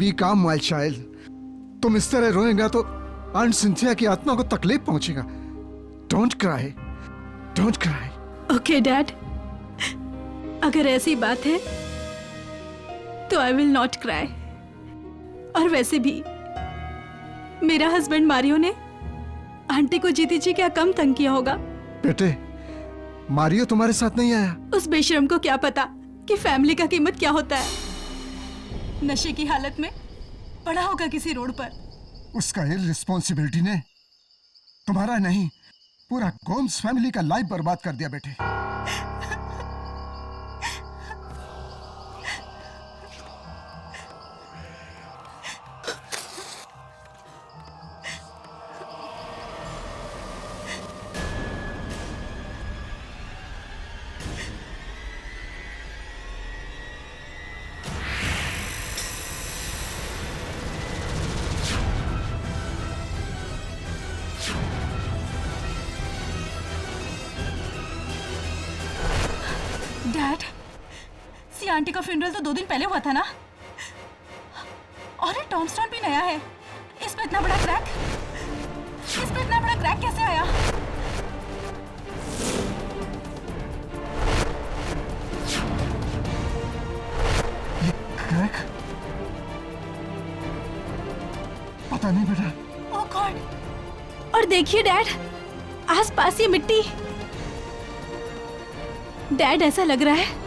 B काम my child. तुम इस तरह रोएगा तो आंट सिंथिया की आत्मा को तकलीफ पहुंचेगा। Don't cry, don't cry. Okay dad, अगर ऐसी बात है तो आई विल नॉट क्राई। और वैसे भी मेरा हस्बैंड मारियो ने आंटी को जीती जी क्या कम तंग किया होगा। बेटे, मारियो तुम्हारे साथ नहीं आया? उस बेशरम को क्या पता कि फैमिली का कीमत क्या होता है। नशे की हालत में पड़ा होगा किसी रोड पर। उसका इररिस्पॉन्सिबिलिटी ने तुम्हारा नहीं, पूरा गोम्स फैमिली का लाइफ बर्बाद कर दिया बेटे। डैड, सी आंटी का फ्यूनरल तो 2 दिन पहले हुआ था ना? और ये टॉम्बस्टोन भी नया है। इस पे इतना बड़ा क्रैक, इस पे इतना बड़ा क्रैक कैसे आया? ये क्रैक? पता नहीं बेटा। ओह गॉड! और देखिए डैड, आसपास ये मिट्टी। डैड, ऐसा लग रहा है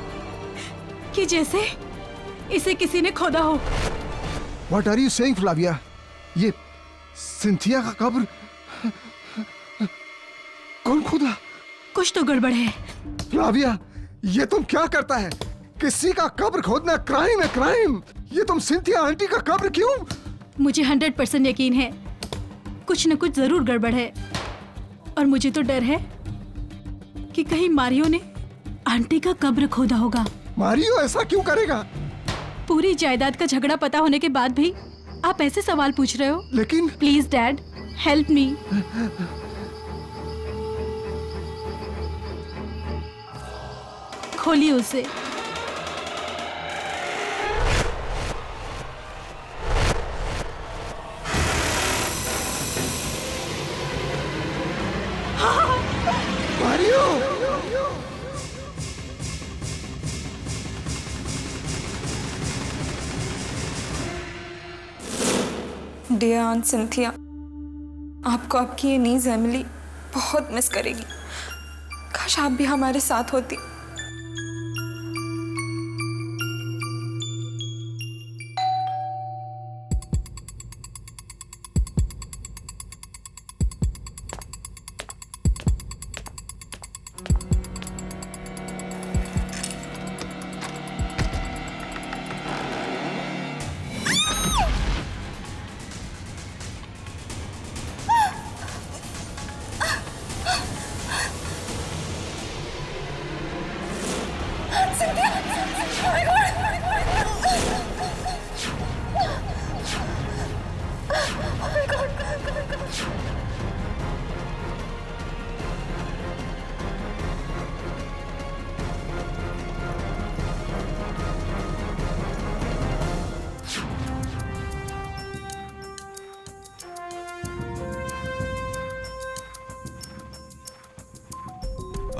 कि जैसे इसे किसी ने खोदा हो। What are you saying, Flavia? ये सिंथिया का कब्र कौन खोदा? कुछ तो गड़बड़ है। फ्लाविया, ये तुम क्या करता है? किसी का कब्र खोदना क्राइम है, क्राइम। ये तुम सिंथिया आंटी का कब्र क्यों? मुझे 100% यकीन है कुछ न कुछ जरूर गड़बड़ है। और मुझे तो डर है कि कहीं मारियो ने आंटी का कब्र खोदा होगा। मारियो ऐसा क्यों करेगा? पूरी जायदाद का झगड़ा पता होने के बाद भी आप ऐसे सवाल पूछ रहे हो? लेकिन प्लीज डैड, हेल्प मी। खोलिए उसे। मारियो! डियर आंट सिंथिया, आपको आपकी ये नीज एमिली बहुत मिस करेगी। काश आप भी हमारे साथ होती।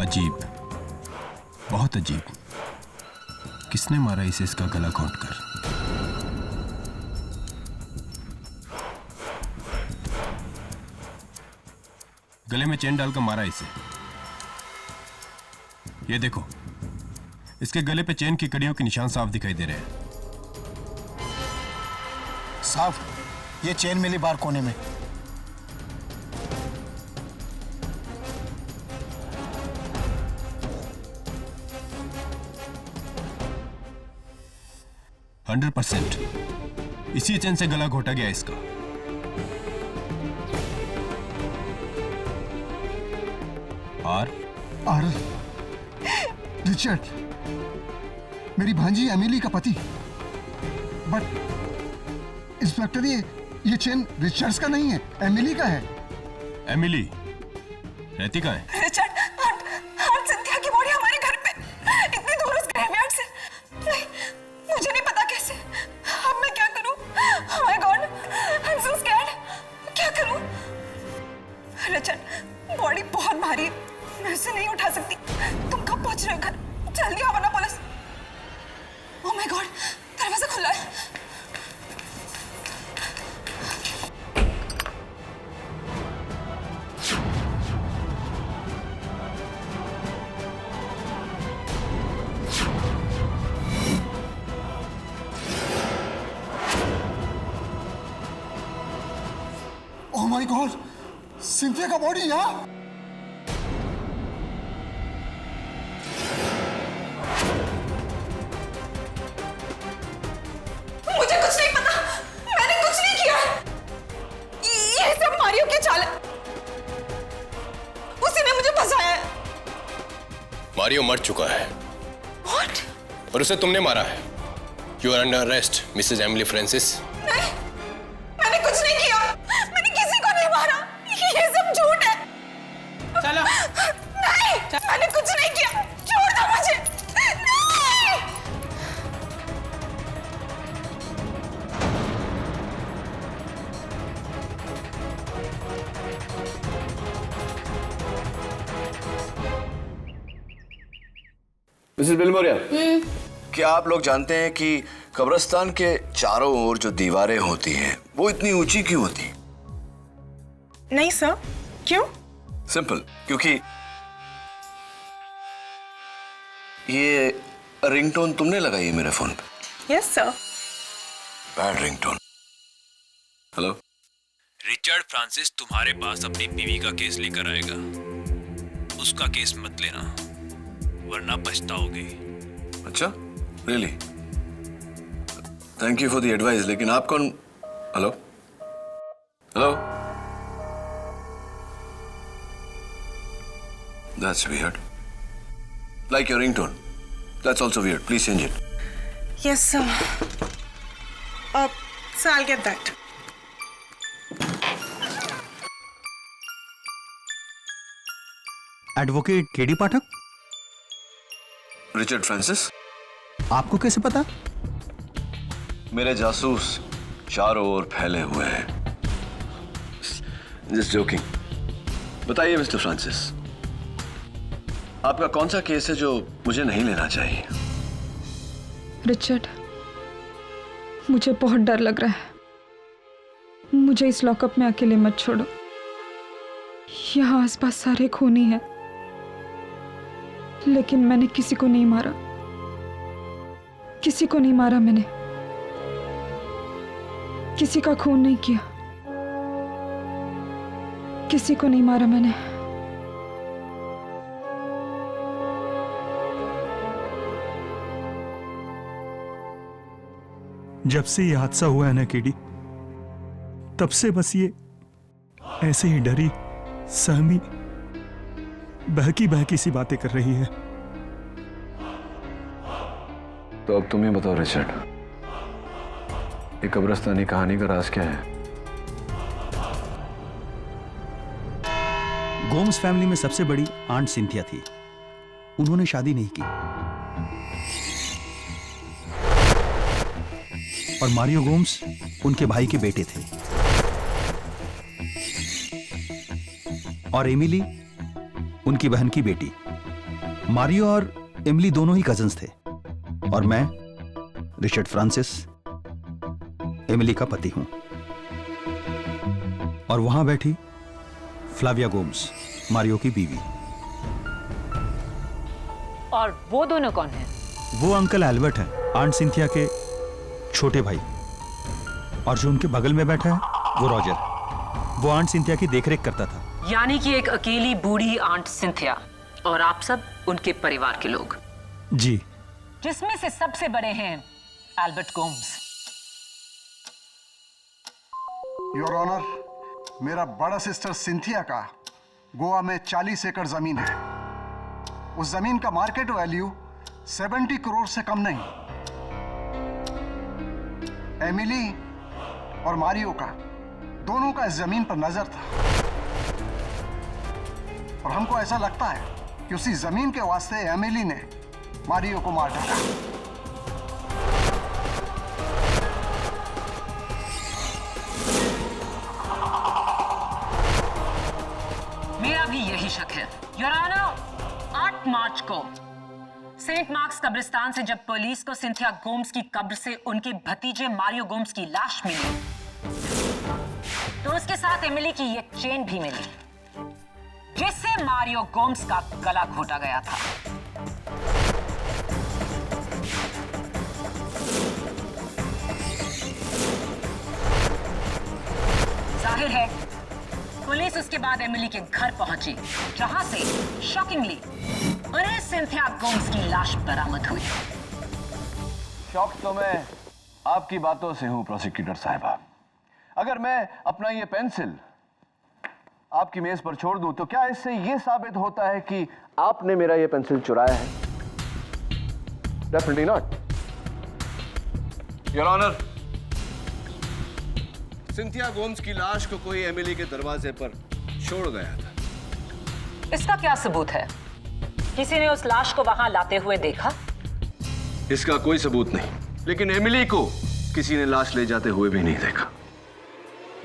अजीब, बहुत अजीब। किसने मारा इसे इसका गला घोंट कर? गले में चेन डालकर मारा इसे। ये देखो, इसके गले पे चेन की कड़ियों के निशान साफ दिखाई दे रहे हैं। साफ? ये चेन मिली बार कोने में। इसी चेन से गला घोटा गया इसका। और रिचर्ड, मेरी भांजी एमिली का पति। बट इंस्पेक्टर, ये चेन रिचर्ड्स का नहीं है, एमिली का है। एमिली रहती कहाँ है? रिचर्ड, आंट सिंथिया की बॉडी हमारे घर पे, इतनी दूर उस ग्रेवयार्ड से। नहीं, मुझे नहीं पता कैसे। अब मैं क्या करूं? माय गॉड, सिंथिया का बॉडी यहाँ। मुझे कुछ नहीं पता, मैंने कुछ नहीं किया। ये सब मारियो की चाल है, उसी ने मुझे फंसाया है। मारियो मर चुका है। What? और उसे तुमने मारा है। You are under arrest Mrs Emily Francis. नहीं, मैंने कुछ नहीं किया, मैंने किसी को नहीं मारा, ये सब झूठ है। चलो। नहीं, मैंने कुछ नहीं किया, छोड़ दो मुझे। नहीं। मिसेस बिलमोरिया, क्या आप लोग जानते हैं कि कब्रिस्तान के चारों ओर जो दीवारें होती हैं वो इतनी ऊंची क्यों होती? नहीं सर, क्यों? सिंपल, क्योंकि ये रिंगटोन तुमने लगाई है मेरे फोन पे। Yes sir. Bad ringtone. Hello, Richard Francis तुम्हारे पास अपनी बीवी का केस लेकर आएगा। उसका केस मत लेना, वरना पछताओगे। अच्छा, really? Thank you for the advice. लेकिन आप कौन? Hello hello, that's weird. Like your ringtone, that's also weird. Please change it. Yes sir. So I'll get that. Advocate KD Pathak, Richard Francis, आपको कैसे पता? मेरे जासूस चारों ओर फैले हुए हैं। Just joking. बताइए मिस्टर फ्रांसिस, आपका कौन सा केस है जो मुझे नहीं लेना चाहिए? रिचर्ड, मुझे बहुत डर लग रहा है। मुझे इस लॉकअप में अकेले मत छोड़ो। यहाँ आसपास सारे खूनी हैं, लेकिन मैंने किसी को नहीं मारा। किसी को नहीं मारा मैंने, किसी का खून नहीं किया, किसी को नहीं मारा मैंने। जब से ये हादसा हुआ है ना केडी, तब से बस ये ऐसे ही डरी सहमी बहकी बहकी सी बातें कर रही है। तो अब तुम ही बताओ रिचर्ड, ये कब्रिस्तानी कहानी का राज क्या है? गोम्स फैमिली में सबसे बड़ी आंट सिंथिया थी। उन्होंने शादी नहीं की और मारियो गोम्स उनके भाई के बेटे थे और एमिली उनकी बहन की बेटी। मारियो और एमिली दोनों ही कजिन्स थे और मैं रिचर्ड फ्रांसिस एमिली का पति हूं। और वहां बैठी फ्लाविया गोम्स, मारियो की बीवी। और वो दोनों कौन हैं? वो अंकल एल्बर्ट हैं, आंट सिंथिया के छोटे भाई। और जो उनके बगल में बैठा है वो रॉजर। वो आंट सिंथिया की देखरेख करता था। यानी कि एक अकेली बूढ़ी आंट सिंथिया और आप सब उनके परिवार के लोग। जी। जिसमें से सबसे बड़े हैं एल्बर्ट गोम्स। योर ऑनर, मेरा बड़ा सिस्टर सिंथिया का गोवा में 40 एकड़ जमीन है। उस जमीन का मार्केट वैल्यू 70 करोड़ से कम नहीं। एमिली और मारियो का दोनों का इस जमीन पर नजर था और हमको ऐसा लगता है कि उसी जमीन के वास्ते एमिली ने मारियो को मार डाला। मेरा भी यही शक है योर ऑनर। 8 मार्च को सेंट मार्क्स कब्रिस्तान से जब पुलिस को सिंथिया गोम्स की कब्र से उनके भतीजे मारियो गोम्स की लाश मिली, तो उसके साथ एमिली की ये चेन भी मिली, जिससे मारियो गोम्स का गला घोटा गया था। जाहिर है पुलिस उसके बाद एमिली के घर पहुंची, जहां से शॉकिंगली उन्हें सिंथिया गोम्स की लाश बरामद हुई। शॉक तो मैं आपकी बातों से हूं प्रोसिक्यूटर साहिबा। अगर मैं अपना ये पेंसिल आपकी मेज पर छोड़ दूं तो क्या इससे यह साबित होता है कि आपने मेरा ये पेंसिल चुराया है? Definitely not, your honour. Cynthia Gomes की लाश को कोई एमिली के दरवाजे पर छोड़ गया था। इसका क्या सबूत है? किसी ने उस लाश को वहां लाते हुए देखा? इसका कोई सबूत नहीं, लेकिन एमिली को किसी ने लाश ले जाते हुए भी नहीं देखा।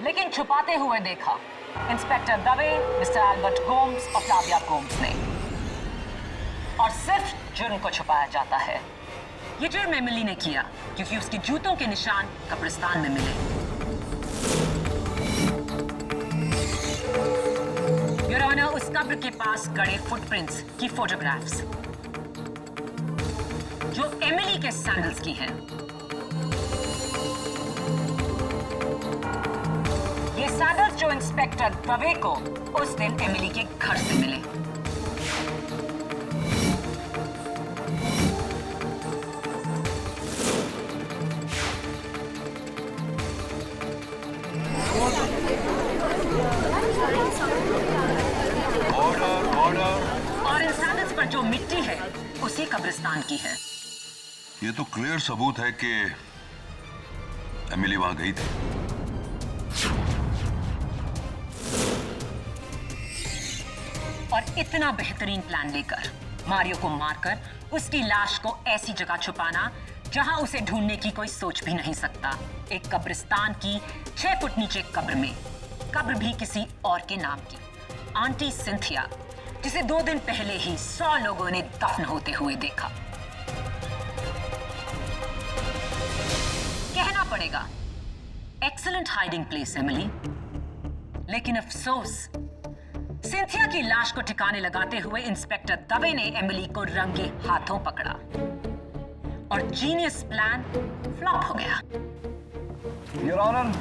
लेकिन छुपाते हुए देखा inspector Dave, mister Albert Gomes और फ्लाविया गोम्स ने। और सिर्फ जुर्म को छुपाया जाता है। ये जुर्म एमिली ने किया क्योंकि उसके जूतों के निशान कब्रिस्तान में मिले। योर ऑनर, उस कब्र के पास गड़े फुटप्रिंट्स की फोटोग्राफ्स जो एमिली के सैंडल्स की हैं। ये सैंडल्स जो इंस्पेक्टर दवे को उस दिन एमिली के घर से मिले। और इन सैंडल्स पर जो मिट्टी है उसी कब्रिस्तान की है। ये तो क्लियर सबूत है कि एमिली वहां गई थी। और इतना बेहतरीन प्लान लेकर मारियो को मारकर उसकी लाश को ऐसी जगह छुपाना जहां उसे ढूंढने की कोई सोच भी नहीं सकता। एक कब्रिस्तान की 6 फुट नीचे कब्र में, कब्र भी किसी और के नाम की, आंटी सिंथिया, जिसे 2 दिन पहले ही 100 लोगों ने दफन होते हुए देखा। कहना पड़ेगा एक्सीलेंट हाइडिंग प्लेस एमिली, लेकिन अफसोस सिंथिया की लाश को ठिकाने लगाते हुए इंस्पेक्टर दवे ने एमिली को रंगे हाथों पकड़ा और जीनियस प्लान फ्लॉप हो गया। योर ऑनर,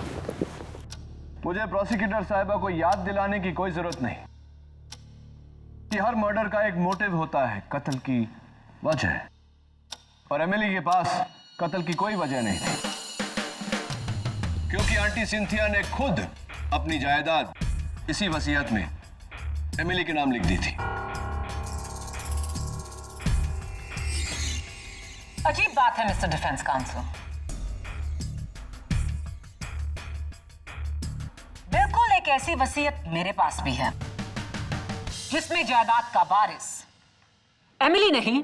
मुझे प्रोसिक्यूटर साहिबा को याद दिलाने की कोई जरूरत नहीं कि हर मर्डर का एक मोटिव होता है, कत्ल की वजह। और एमिली के पास कत्ल की कोई वजह नहीं थी, क्योंकि आंटी सिंथिया ने खुद अपनी जायदाद इसी वसीयत में एमिली के नाम लिख दी थी। अजीब बात है मिस्टर डिफेंस काउंसिल। बिल्कुल एक ऐसी वसीयत मेरे पास भी है जिसमें जायदाद का वारिस एमिली नहीं,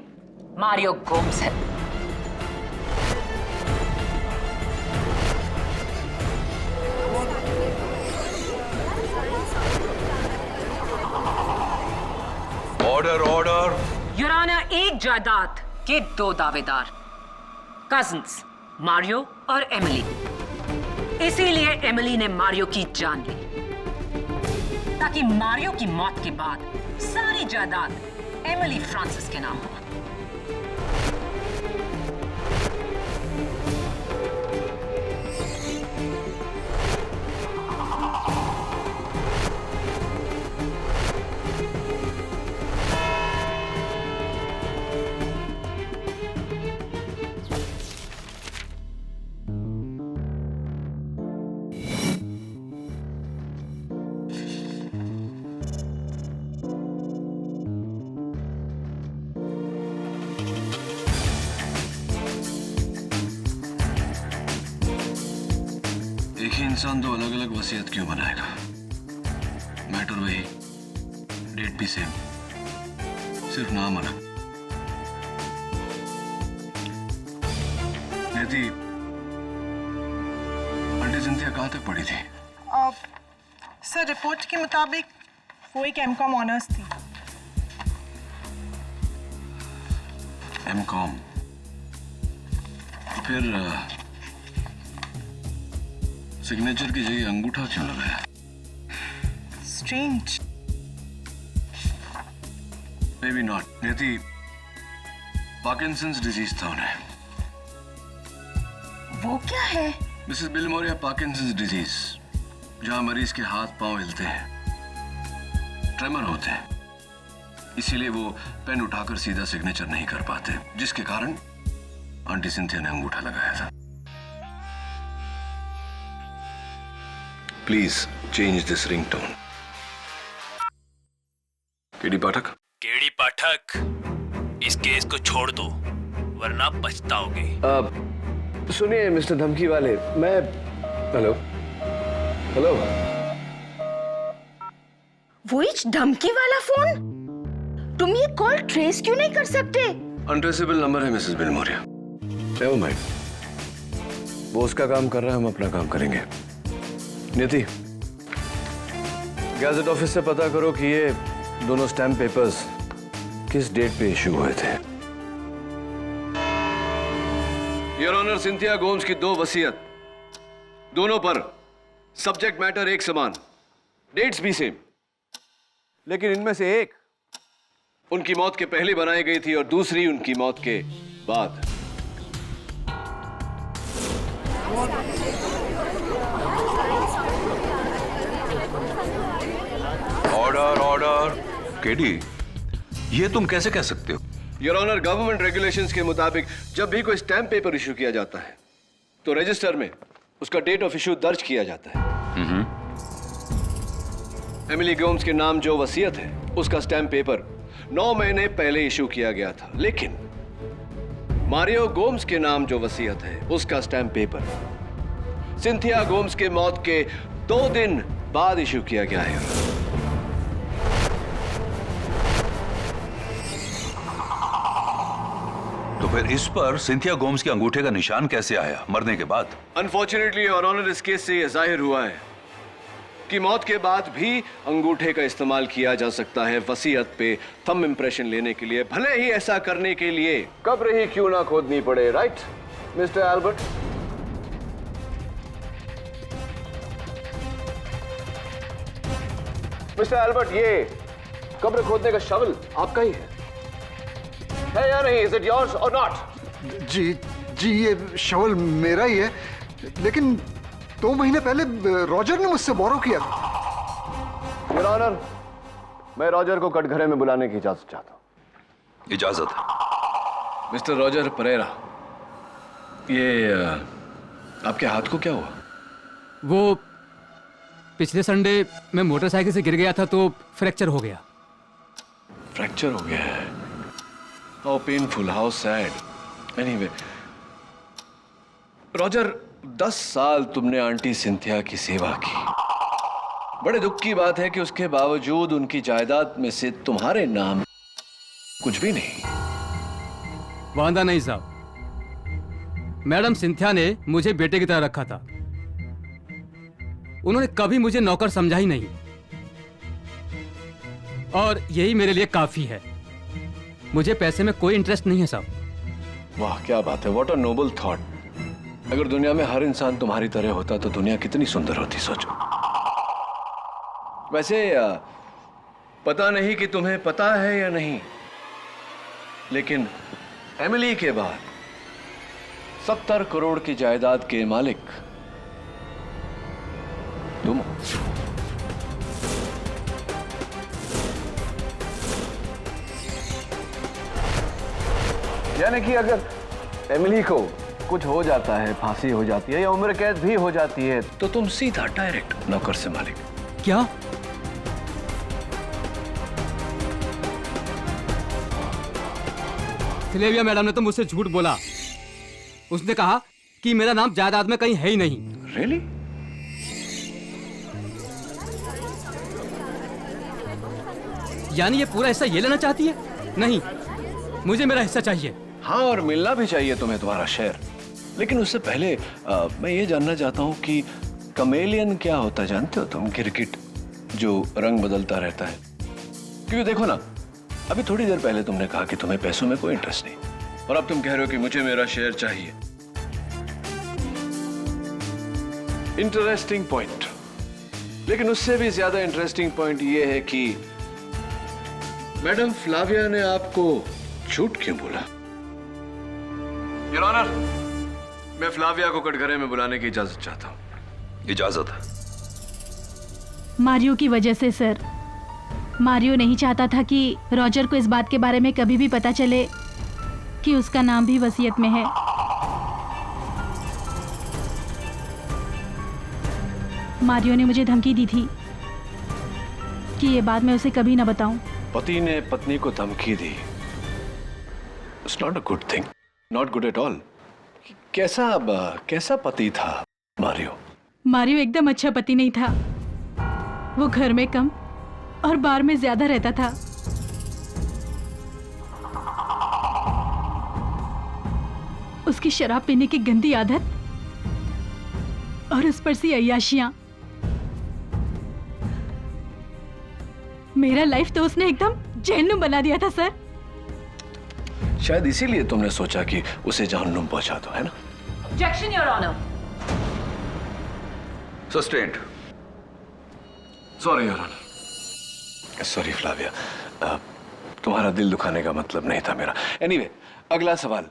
मारियो गोम्स है। Order order. योर ऑनर, एक जायदाद के 2 दावेदार, कजिन्स मारियो और एमिली। इसीलिए एमिली ने मारियो की जान ली ताकि मारियो की मौत के बाद सारी जायदाद एमिली फ्रांसिस के नाम हो। एक ही इंसान 2 अलग अलग वसीयत क्यों बनाएगा? मैटर वही, डेट भी सेम, सिर्फ नाम अलग। नियति, आंटी सिंथिया कहां तक पढ़ी थी? सर, रिपोर्ट के मुताबिक वो एक एमकॉम ऑनर्स थी। एमकॉम? फिर सिग्नेचर की जगह अंगूठा क्यों लगाया? स्ट्रेंज। May be not. नियति, पार्किंसंस डिजीज था उन्हें। वो क्या है? मिसेस बिलमोरिया, पार्किंसंस डिजीज, जहां मरीज के हाथ पांव हिलते हैं ट्रेमर होते हैं, इसीलिए वो पेन उठाकर सीधा सिग्नेचर नहीं कर पाते, जिसके कारण आंटी सिंथिया ने अंगूठा लगाया था। Please change this ringtone. KD Pathak, KD Pathak, इस केस को छोड़ दो वरना पछताओगे। सुनिए मिस्टर धमकी वाले, मैं हेलो हेलो। वो इच धमकी वाला फोन? तुम ये कॉल ट्रेस क्यों नहीं कर सकते? अनट्रेसेबल नंबर है मिसेस बिलमोरिया। नेवर माइंड, वो उसका काम कर रहा है, हम अपना काम करेंगे। नियति, गैजेट ऑफिस से पता करो कि ये दोनों स्टैम्प पेपर्स किस डेट पे इशू हुए थे। योर ऑनर, सिंथिया गोम्स की 2 वसीयत, दोनों पर सब्जेक्ट मैटर एक समान, डेट्स भी सेम, लेकिन इनमें से एक उनकी मौत के पहले बनाई गई थी और दूसरी उनकी मौत के बाद। Order order. केडी, ये तुम कैसे कह सकते हो? योर ऑनर, गवर्नमेंट रेगुलेशंस के मुताबिक जब भी कोई स्टैम्प पेपर इशू किया जाता है तो रजिस्टर में उसका डेट ऑफ इशू दर्ज किया जाता है। एमिली गोम्स के नाम जो वसीयत है उसका स्टैम्प पेपर 9 महीने पहले इशू किया गया था, लेकिन मारियो गोम्स के नाम जो वसीयत है उसका स्टैम्प पेपर सिंथिया गोम्स के मौत के 2 दिन बाद इशू किया गया है। तो फिर इस पर सिंथिया गोम्स के अंगूठे का निशान कैसे आया मरने के बाद? अनफॉर्चुनेटली योर ऑनर, इस केस से यह जाहिर हुआ है कि मौत के बाद भी अंगूठे का इस्तेमाल किया जा सकता है वसीयत पे थंब इंप्रेशन लेने के लिए, भले ही ऐसा करने के लिए कब्र ही क्यों ना खोदनी पड़े। Right mister Albert? Mister Albert, ये कब्र खोदने का शवल आपका ही है या नहीं? इज इट योर्स और नॉट? जी, ये शवल मेरा ही है, लेकिन 2 महीने पहले रॉजर ने मुझसे बोरो किया था। योर ऑनर, मैं रॉजर को कटघरे में बुलाने की इजाजत चाहता हूं। इजाजत। मिस्टर रॉजर परेरा, ये आपके हाथ को क्या हुआ? वो पिछले संडे मैं मोटरसाइकिल से गिर गया था तो फ्रैक्चर हो गया। फ्रैक्चर हो गया है? How painful, how sad. Anyway Roger, 10 साल तुमने आंटी सिंथिया की सेवा की। बड़े दुख की बात है कि उसके बावजूद उनकी जायदाद में से तुम्हारे नाम कुछ भी नहीं। वांदा नहीं साहब, मैडम सिंथिया ने मुझे बेटे की तरह रखा था। उन्होंने कभी मुझे नौकर समझा ही नहीं, और यही मेरे लिए काफी है। मुझे पैसे में कोई इंटरेस्ट नहीं है साहब। वाह, क्या बात है, व्हाट अ नोबल थॉट। अगर दुनिया में हर इंसान तुम्हारी तरह होता तो दुनिया कितनी सुंदर होती, सोचो। वैसे पता नहीं कि तुम्हें पता है या नहीं, लेकिन एमिली के बाद 70 करोड़ की जायदाद के मालिक तुम। यानी कि अगर एमिली को कुछ हो जाता है, फांसी हो जाती है या उम्र कैद भी हो जाती है, तो तुम सीधा डायरेक्ट नौकर से मालिक। क्या? सिलेविया मैडम ने तो मुझसे झूठ बोला। उसने कहा कि मेरा नाम जायदाद में कहीं है ही नहीं। Really? यानी ये पूरा हिस्सा ये लेना चाहती है? नहीं, मुझे मेरा हिस्सा चाहिए। हाँ, और मिलना भी चाहिए तुम्हें तुम्हारा शेयर। लेकिन उससे पहले मैं ये जानना चाहता हूँ कि कमेलियन क्या होता है, जानते हो तुम? गिरगिट जो रंग बदलता रहता है। क्योंकि देखो ना, अभी थोड़ी देर पहले तुमने कहा कि तुम्हें पैसों में कोई इंटरेस्ट नहीं, और अब तुम कह रहे हो कि मुझे मेरा शेयर चाहिए। Interesting point. लेकिन उससे भी ज्यादा इंटरेस्टिंग पॉइंट ये है कि मैडम फ्लाविया ने आपको झूठ क्यों बोला? योर ऑनर, मैं फ्लाविया को कटघरे में बुलाने की इजाजत चाहता हूं। इजाजत। मारियो की वजह से सर, मारियो नहीं चाहता था कि रॉजर को इस बात के बारे में कभी भी पता चले कि उसका नाम भी वसीयत में है। मारियो ने मुझे धमकी दी थी कि ये बात मैं उसे कभी ना बताऊं। पति ने पत्नी को धमकी दी। It's not a good thing, not good at all. कैसा पति था मारियो? मारियो एकदम अच्छा पति नहीं था। वो घर में कम और बार में ज्यादा रहता था। उसकी शराब पीने की गंदी आदत और उस पर सी अय्याशियां। मेरा लाइफ तो उसने एकदम जहन्नुम बना दिया था सर। शायद इसीलिए तुमने सोचा कि उसे जहन्नुम पहुंचा दो, है ना? Objection, Your Honor. Sustained. Sorry your honour. Sorry Flavia, तुम्हारा दिल दुखाने का मतलब नहीं था मेरा। एनीवे, अगला सवाल।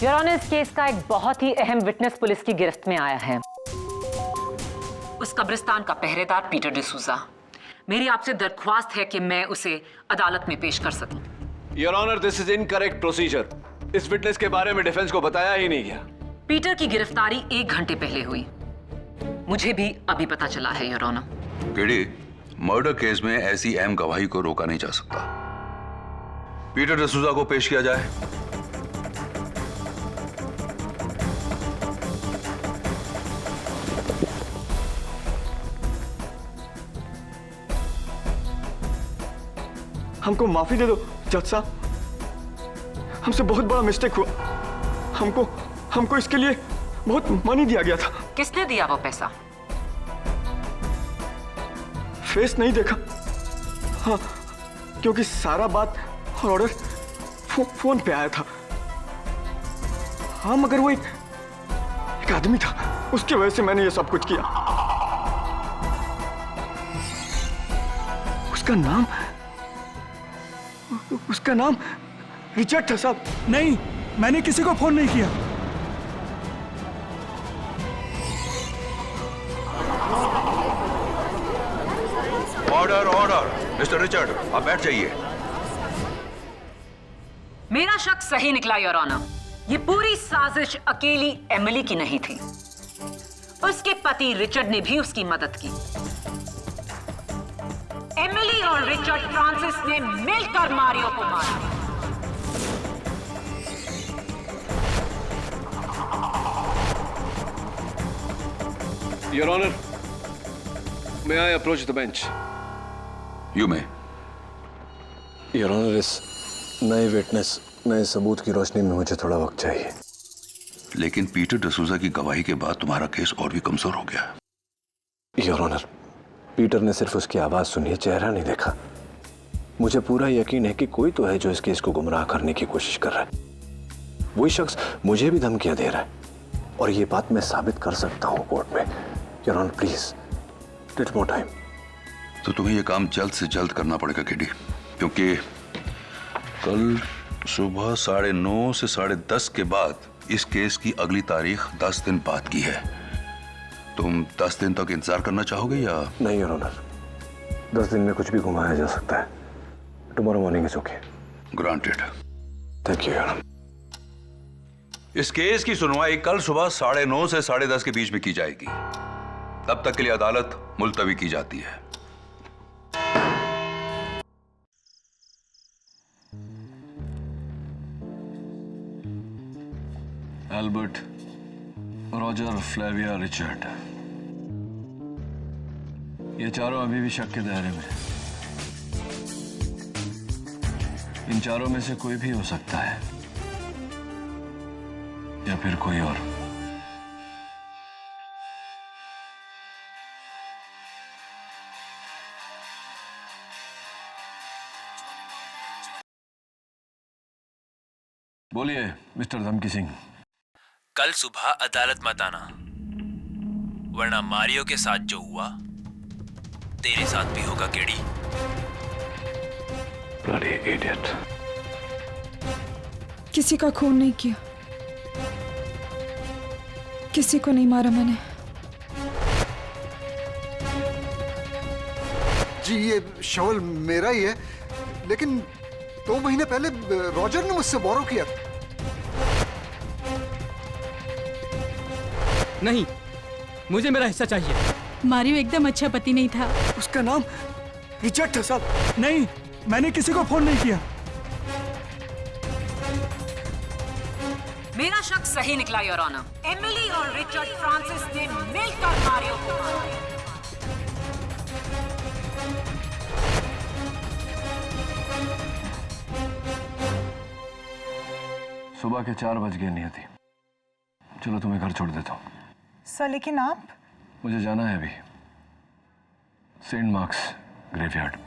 योर ऑनर, इस केस का एक बहुत ही अहम विटनेस पुलिस की गिरफ्त में आया है। उस कब्रिस्तान का पहरेदार पीटर डिसूजा। मेरी आपसे दरख्वास्त है कि मैं उसे अदालत में पेश कर सकूं। Your honour, this is incorrect procedure. इस विटनेस के बारे में डिफेंस को बताया ही नहीं गया। पीटर की गिरफ्तारी 1 घंटे पहले हुई। मुझे भी अभी पता चला है your honour. KD, murder case में ऐसी अहम गवाही को रोका नहीं जा सकता। पीटर डिसूजा को पेश किया जाए। हमको माफी दे दो जज साहब, हमसे बहुत बड़ा मिस्टेक हुआ। हमको इसके लिए बहुत मनी दिया गया था। किसने दिया वो पैसा? फेस नहीं देखा। हाँ, क्योंकि सारा बात और ऑर्डर फोन पे आया था। हाँ, मगर वो एक आदमी था, उसकी वजह से मैंने ये सब कुछ किया। उसका नाम रिचर्ड था साहब। नहीं, मैंने किसी को फोन नहीं किया। Order order. मिस्टर रिचर्ड, आप बैठ जाइए। मेरा शक सही निकला योर ऑनर। ये पूरी साजिश अकेली एमिली की नहीं थी। उसके पति रिचर्ड ने भी उसकी मदद की। एमिली और रिचर्ड फ्रांसिस ने मिलकर मारियो को मारा। Your honour, may I approach the bench? You may. Your honour, इस नए विटनेस, नए सबूत की रोशनी में मुझे थोड़ा वक्त चाहिए। लेकिन पीटर डिसूजा की गवाही के बाद तुम्हारा केस और भी कमजोर हो गया। योर ऑनर, पीटर ने सिर्फ उसकी आवाज सुनी है, चेहरा नहीं देखा। मुझे पूरा यकीन है कि कोई तो है जो इस केस को गुमराह करने की कोशिश कर रहा है। वही शख्स मुझे भी धमकियां दे रहा है और ये बात मैं साबित कर सकता हूं कोर्ट में। Your honour, please take more time. तो तुम्हें यह काम जल्द से जल्द करना पड़ेगा केडी, क्योंकि कल सुबह 9:30 से 10:30 के बाद इस केस की अगली तारीख 10 दिन बाद की है। तुम 10 दिन तक इंतजार करना चाहोगे या? नहीं योर ऑनर, 10 दिन में कुछ भी घुमाया जा सकता है। Tomorrow morning is okay. Granted. Thank you your honour. इस केस की सुनवाई कल सुबह 9:30 से 10:30 के बीच में की जाएगी। तब तक के लिए अदालत मुलतवी की जाती है। एल्बर्ट, रॉजर, फ्लेविया, रिचर्ड, ये चारों अभी भी शक के दायरे में। इन चारों में से कोई भी हो सकता है या फिर कोई और। बोलिए मिस्टर धमकी सिंह। कल सुबह अदालत मत आना, वरना मारियो के साथ जो हुआ तेरे साथ भी होगा केडी। Bloody idiot। किसी का खून नहीं किया, किसी को नहीं मारा मैंने। जी ये शवल मेरा ही है, लेकिन 2 महीने पहले रॉजर ने मुझसे बोरो किया था। नहीं, मुझे मेरा हिस्सा चाहिए। मारियो एकदम अच्छा पति नहीं था। उसका नाम रिचर्ड था साहब। नहीं, मैंने किसी को फोन नहीं किया। मेरा शक सही निकला योर ऑनर। एमिली और रिचर्ड फ्रांसिस ने मिलकर मारियो को मारा। सुबह के 4 बज गए नियति। चलो तुम्हें घर छोड़ देता हूँ। सर लेकिन आप? मुझे जाना है अभी Saint Mark's graveyard.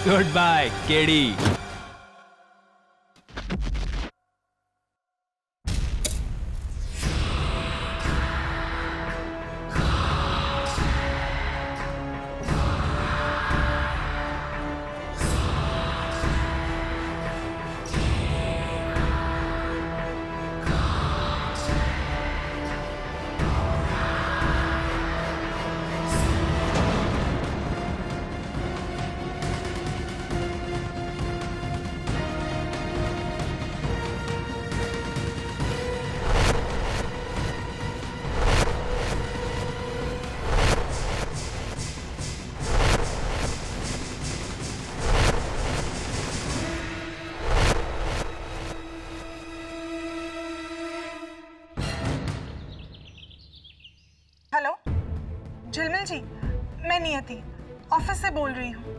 Good bye KD. Hello Jhilmil ji, मैं नियति ऑफिस से बोल रही हूँ।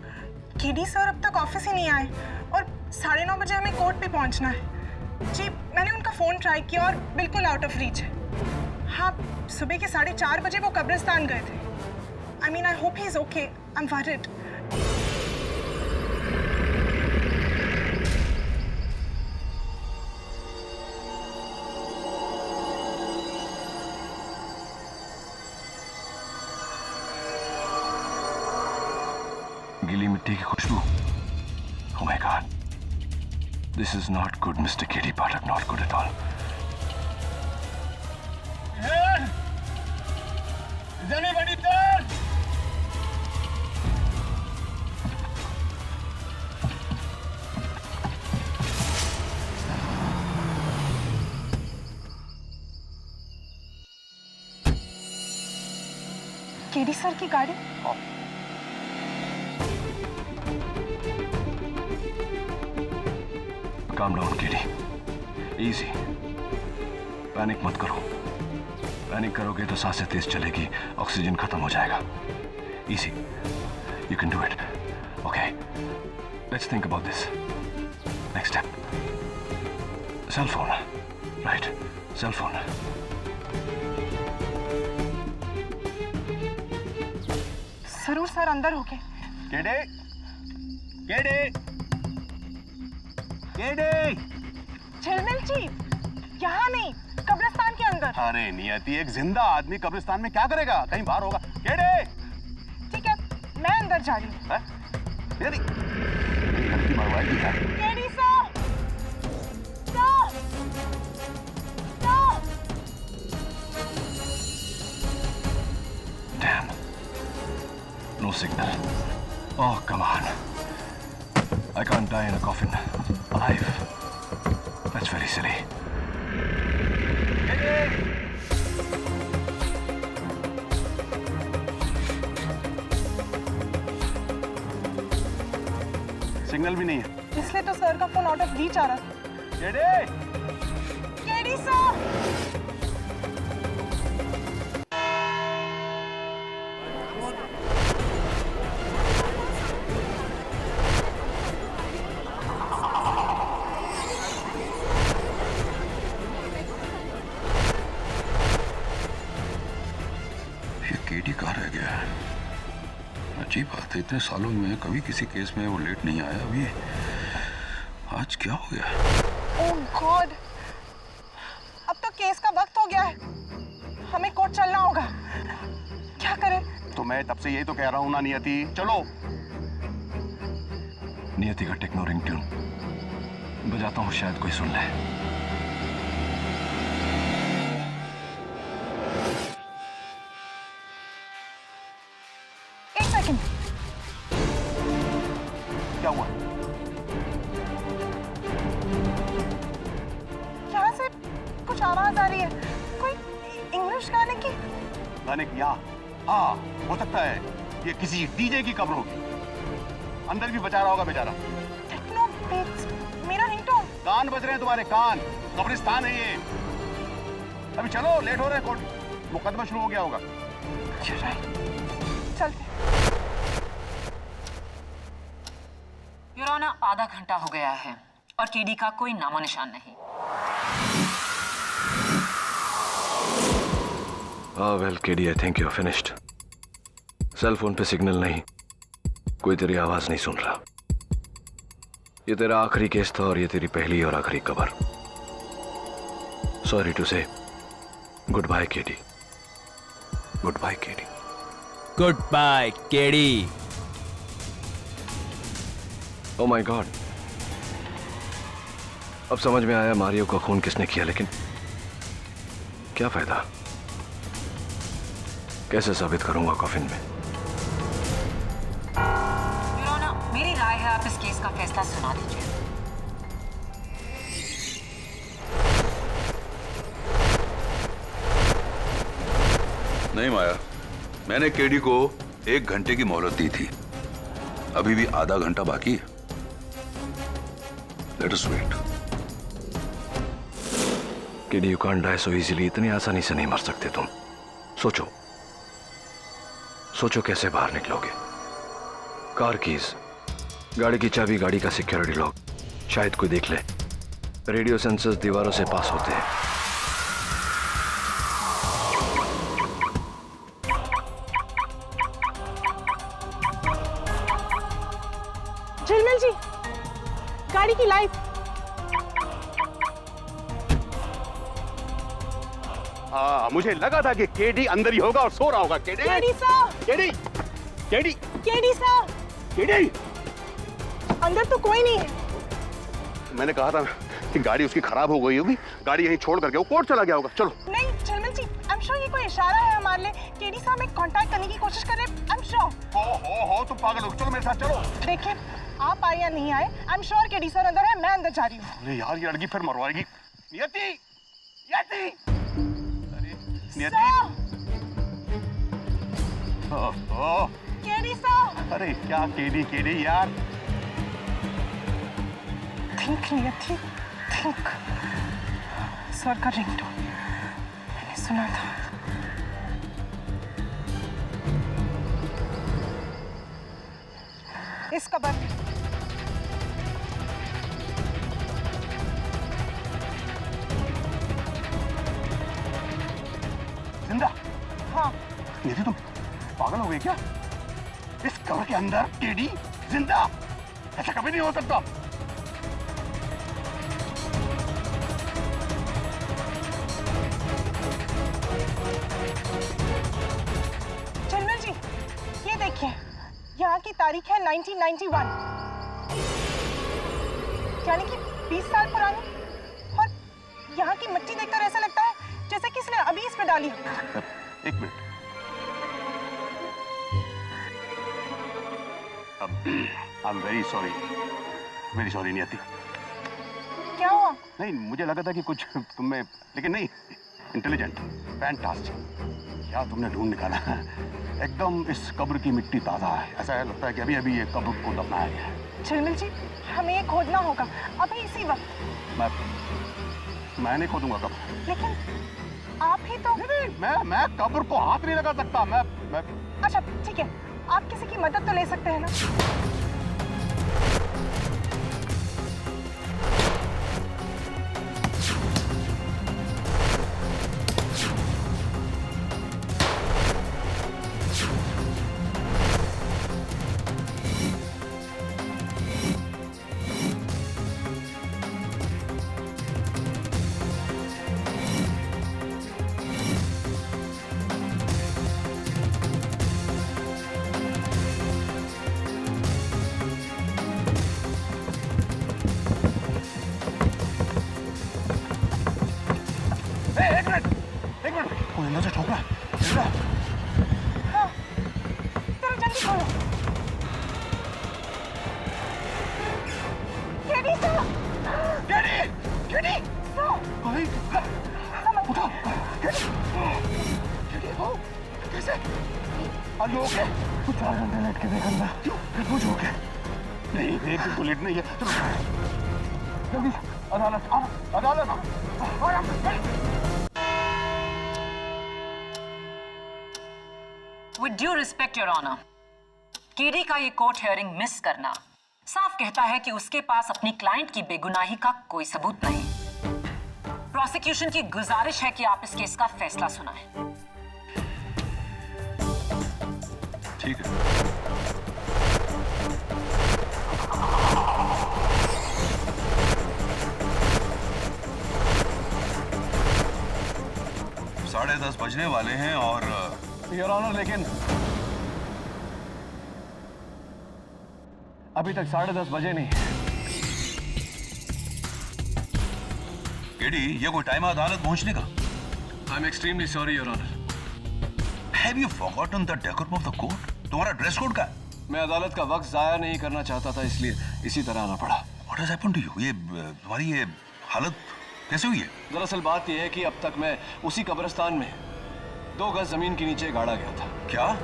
केडी सर अब तक ऑफिस ही नहीं आए और 9:30 बजे हमें कोर्ट पे पहुँचना है। जी मैंने उनका फ़ोन ट्राई किया और बिल्कुल आउट ऑफ रीच है। हाँ, सुबह के 4:30 बजे वो कब्रिस्तान गए थे। I mean I hope he is okay. I am worried. गीली मिट्टी की खुशबू। Oh my God. This is not good, Mr. Kitty Pathak. Not good at all. Is anybody there? KD sir की गाड़ी। Calm down, Kitty. Easy. Panic मत करो। Panic करोगे तो सांसें तेज चलेगी, ऑक्सीजन खत्म हो जाएगा। Easy. You can do it. Okay. Let's think about this. Next step. Cell phone. Right. Cell phone. जरूर सर अंदर हो गए। केडे, केडे, केडे। झिलमिल जी, यहाँ नहीं, कब्रिस्तान के अंदर। अरे नियति, एक जिंदा आदमी कब्रिस्तान में क्या करेगा? कहीं बाहर होगा। केडे। ठीक है, मैं अंदर जा रही हूँ। नियति, लड़की मरवाएगी क्या? KD sir, sir, sir. Oh, come on. I can't die in a coffin. Alive. That's very silly. Signal भी नहीं है। इसलिए तो सर का फोन आउट ऑफ रीच आ रहा था। KD sir! केडी कहाँ रह गया है? अजीब बात है, इतने सालों में कभी किसी केस में वो लेट नहीं आया। अभी आज क्या हो गया? ओह गॉड! अब तो केस का वक्त हो गया है। हमें कोर्ट चलना होगा। क्या करें? तो मैं तब से यही तो कह रहा हूँ ना नियति, चलो। नियति का टेक्नो रिंग ट्यून बजाता हूँ, शायद कोई सुन ले। क्या हुआ? यहाँ से कुछ आवाज आ रही है, कोई इंग्लिश गाने की। गाने की? हाँ, हो सकता है ये किसी डीजे की कब्र होगी। अंदर भी बचा रहा होगा बेचारा। टेक्नो बीट्स, मेरा रिंगटोन। कान बज रहे हैं तुम्हारे कान। कब्रिस्तान है ये। अभी चलो, लेट हो रहे हैं, कोर्ट मुकदमा शुरू हो गया होगा। चलते। योर ऑनर, आधा घंटा हो गया है और केडी का कोई नामो निशान नहीं। Well KD, I think you are finished. Cell phone पे सिग्नल नहीं, कोई तेरी आवाज नहीं सुन रहा। ये तेरा आखिरी केस था और ये तेरी पहली और आखिरी कबर। Sorry to say good bye KD. Good bye KD. Good bye KD. Oh my God, अब समझ में आया मारियो का खून किसने किया, लेकिन क्या फायदा? कैसे साबित करूंगा कॉफिन में? योर ऑनर, मेरी राय है आप इस केस का फैसला सुना दीजिए। नहीं माया, मैंने केडी को 1 घंटे की मोहलत दी थी। अभी भी आधा घंटा बाकी है। Let us wait. KD, you can't die so easily. इतनी आसानी से नहीं मर सकते तुम। सोचो सोचो कैसे बाहर निकलोगे। कार कीज, गाड़ी की चाबी, गाड़ी का सिक्योरिटी लॉक, शायद कोई देख ले। रेडियो सेंसर्स दीवारों से पास होते हैं। झिलमिल जी, गाड़ी की लाइट। हाँ, मुझे लगा था कि केडी अंदर ही होगा और सो रहा होगा। KD sir! KD sir! KD! अंदर तो कोई नहीं है। मैंने कहा था कि गाड़ी उसकी खराब हो गई होगी, गाड़ी यहीं छोड़ करके वो कोर्ट चला गया होगा। चलो। नहीं झिलमिल जी, आई एम श्योर ये कोई इशारा है हमारे लिए। केडी साहब हमें कांटेक्ट करने की कोशिश कर रहे हैं। I am sure. हो तुम पागल हो। चलो मेरे साथ चलो। देखिए, आप आए या नहीं आए, I am sure KD sir अंदर है। मैं अंदर जा रही हूँ। अरे यार, ये लड़की फिर मरवाएगी। नियति! नियति! अरे नियति! KD sir! अरे क्या केडी यार? थिंक नियति, थिंक। सर का रिंगटोन मैंने सुना था। इस कबर में। जिंदा? हाँ। नियति, तुम पागल हो गई क्या? इस कबर के अंदर केडी जिंदा? ऐसा कभी नहीं हो सकता। झिलमिल जी, ये देखिए, यहाँ की तारीख है 1991, यानी कि 20 साल पुरानी। और यहाँ की मिट्टी देखकर ऐसा लगता है जैसे किसने अभी इस पे डाली हो। एक minute, I am very sorry नियति। क्या हुआ? नहीं, मुझे लगा था कि कुछ तुम में, लेकिन नहीं, इंटेलिजेंट, फैंटास्टिक। क्या तुमने ढूंढ निकाला। एकदम इस कब्र की मिट्टी ताजा है, ऐसा लगता है कि अभी अभी ये कब्र को दफनाया गया है। झिलमिल जी, हमें ये खोदना होगा अभी इसी वक्त। मैं नहीं खोदूंगा कब्र। लेकिन आप ही तो। नहीं, मैं कब्र को हाथ नहीं लगा सकता। मैं अच्छा ठीक है, आप किसी की मदद तो ले सकते हैं ना। With due respect, Your Honor, KD का ये कोर्ट हियरिंग मिस करना साफ कहता है कि उसके पास अपनी क्लाइंट की बेगुनाही का कोई सबूत नहीं। प्रोसिक्यूशन की गुजारिश है कि आप इस केस का फैसला सुनाएं। ठीक है। 10:30 बजने वाले हैं और योर ऑनर, लेकिन अभी तक 10:30 बजे नहीं। केडी, ये कोई टाइम है अदालत पहुंचने का? I am extremely sorry your honour. Have you forgotten the decorum of the court? तुम्हारा ड्रेस कोड का? मैं अदालत का वक्त जाया नहीं करना चाहता था, इसलिए इसी तरह आना पड़ा। What has happened to you? ये तुम्हारी ये हालत कैसे हुई है? दरअसल बात यह है कि अब तक मैं उसी कब्रिस्तान में 2 गज जमीन के नीचे गाड़ा गया था। क्या?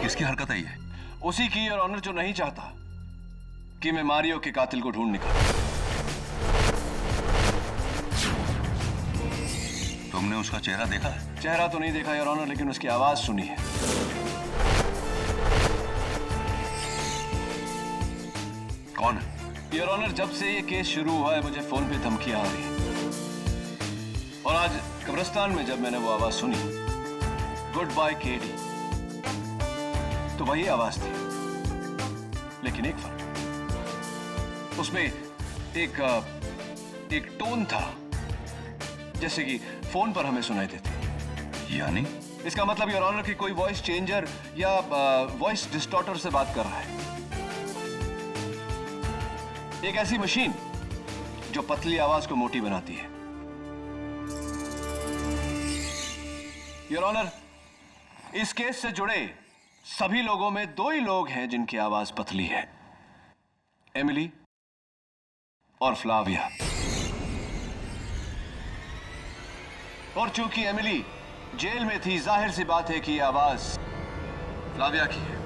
किसकी हरकत है ये? उसी की योर ऑनर, जो नहीं चाहता कि मैं मारियो के कातिल को ढूंढ निकालूं। तुमने उसका चेहरा देखा है? चेहरा तो नहीं देखा योर ऑनर, लेकिन उसकी आवाज सुनी है। कौन है? योर ऑनर, जब से ये केस शुरू हुआ है मुझे फोन पे धमकियां आ रही हैं। और आज कब्रिस्तान में जब मैंने वो आवाज सुनी, गुड बाय केडी, तो वही आवाज थी, लेकिन एक फर्क, उसमें एक टोन था जैसे कि फोन पर हमें सुनाई देती। यानी? इसका मतलब योर ऑनर कि कोई वॉइस चेंजर या वॉइस डिस्टॉर्टर से बात कर रहा है। एक ऐसी मशीन जो पतली आवाज को मोटी बनाती है। योर ऑनर, इस केस से जुड़े सभी लोगों में 2 ही लोग हैं जिनकी आवाज पतली है, एमिली और फ्लाविया। और चूंकि एमिली जेल में थी, जाहिर सी बात है कि यह आवाज फ्लाविया की है।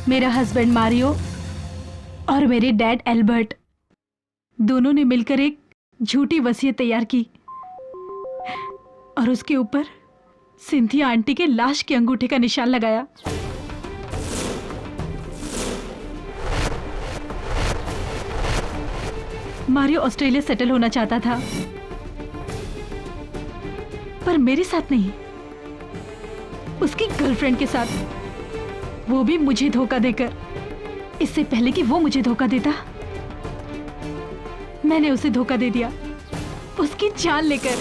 मेरा हस्बैंड मारियो और मेरे डैड एल्बर्ट दोनों ने मिलकर एक झूठी वसीयत तैयार की और उसके ऊपर सिंथिया आंटी के लाश के अंगूठे का निशान लगाया। मारियो ऑस्ट्रेलिया सेटल होना चाहता था, पर मेरे साथ नहीं, उसकी गर्लफ्रेंड के साथ, वो भी मुझे धोखा देकर। इससे पहले कि वो मुझे धोखा देता, मैंने उसे धोखा दे दिया, उसकी जान लेकर।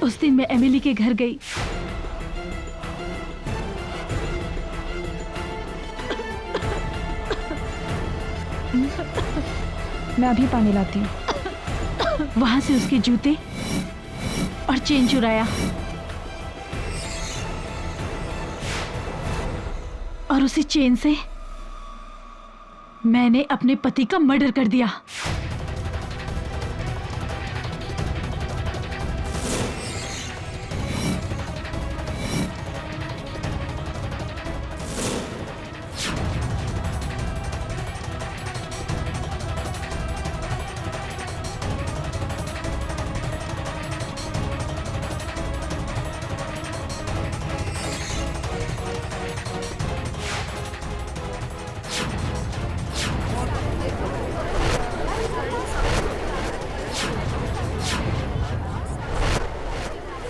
उस दिन मैं एमिली के घर गई। मैं अभी पानी लाती हूँ। वहां से उसके जूते और चेन चुराया और उसी चेन से मैंने अपने पति का मर्डर कर दिया।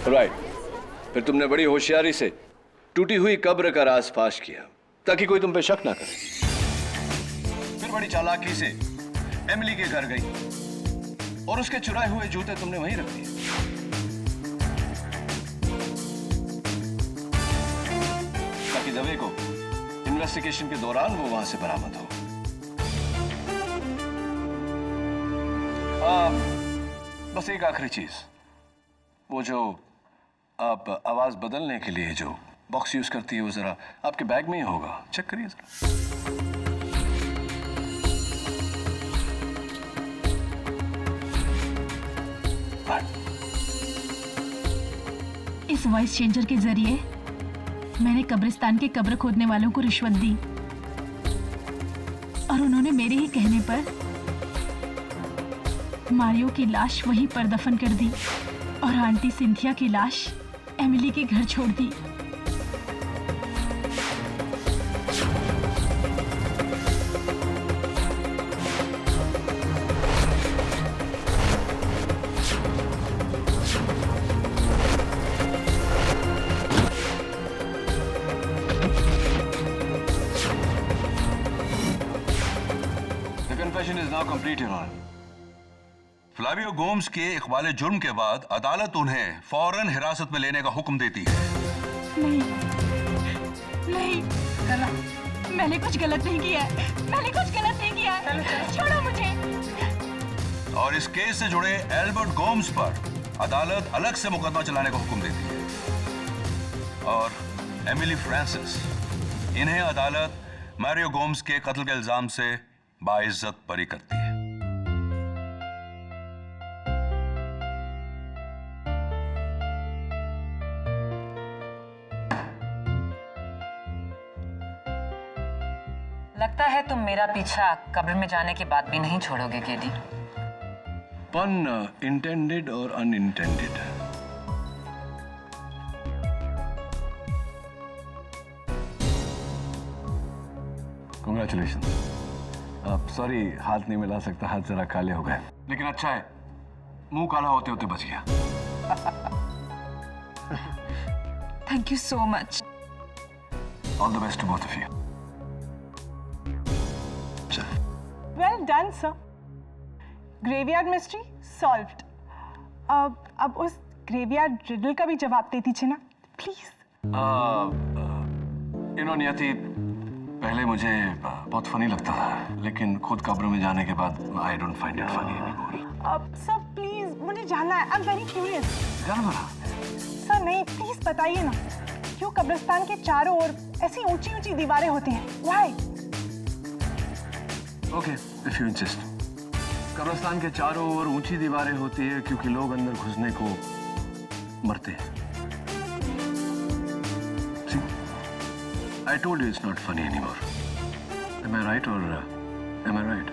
राइट, फिर तुमने बड़ी होशियारी से टूटी हुई कब्र का राज फाश किया ताकि कोई तुम पे शक ना करे। फिर बड़ी चालाकी से एमिली के घर गई और उसके चुराए हुए जूते तुमने वहीं रख दिए ताकि दवे को इन्वेस्टिगेशन के दौरान वो वहां से बरामद हो। बस एक आखिरी चीज, वो जो आप आवाज बदलने के लिए जो बॉक्स यूज करती है वो जरा आपके बैग में ही होगा, चेक करिए जरा। इस वॉइस चेंजर के जरिए मैंने कब्रिस्तान के कब्र खोदने वालों को रिश्वत दी और उन्होंने मेरे ही कहने पर मारियो की लाश वहीं पर दफन कर दी और आंटी सिंथिया की लाश एमिली के घर छोड़ दी। The confession is now complete, Your Honor. Flavio Gomes के इकबाल जुर्म के बाद अदालत उन्हें फौरन हिरासत में लेने का हुक्म देती है। नहीं, नहीं, मैंने कुछ गलत नहीं किया है। मैंने कुछ गलत नहीं किया है। छोड़ो मुझे। और इस केस से जुड़े एल्बर्ट गोम्स पर अदालत अलग से मुकदमा चलाने का हुक्म देती है। और एमिली फ्रांसिस, इन्हें अदालत मारियो गोम्स के कत्ल के इल्जाम से बाइज्जत बरी करती है। लगता है तुम मेरा पीछा कब्र में जाने के बाद भी नहीं छोड़ोगे केडी। पन इंटेंडेड और अनइंटेंडेड। कांग्रेचुलेशन। अब सॉरी, हाथ नहीं मिला सकता, हाथ जरा काले हो गए, लेकिन अच्छा है मुंह काला होते होते बच गया। Thank you so much. All the best to both of you. Well done sir. Graveyard mystery solved. अब उस ग्रेवयार्ड रिडल का भी जवाब दे दीजिए ना प्लीज। इन्होंने पहले मुझे बहुत फनी लगता था, लेकिन खुद कब्र में जाने के बाद I don't find it funny anymore. Sir please, मुझे जानना है। I am very curious. Sir नहीं, प्लीज बताइए ना, क्यों कब्रिस्तान के चारों ओर ऐसी ऊंची ऊंची दीवारें होती हैं? Why? Okay, if you insist. कब्रिस्तान के चारों ओर ऊंची दीवारें होती है क्योंकि लोग अंदर घुसने को मरते हैं। See, I told you it's not funny anymore. Am I right or am I right?